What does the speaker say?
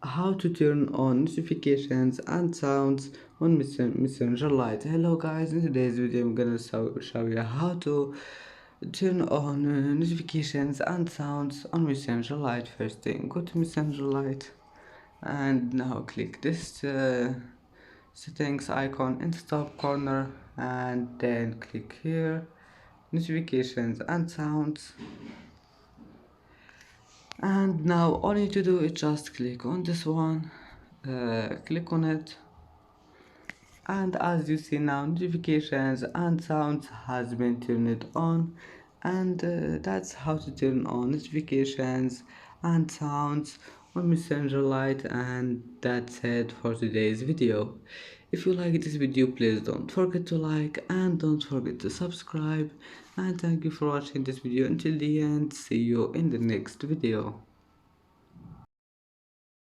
how to turn on notifications and sounds on Messenger Lite. Hello guys, in today's video I'm gonna show you how to turn on notifications and sounds on Messenger Lite. First thing, go to Messenger Lite and now click this settings icon in the top corner and then click here, notifications and sounds. And now all you need to do is just click on this one, click on it, and as you see now, notifications and sounds has been turned on. And that's how to turn on notifications and sounds on Messenger Lite. And that's it for today's video. If you like this video, please don't forget to like and don't forget to subscribe, and thank you for watching this video until the end. See you in the next video.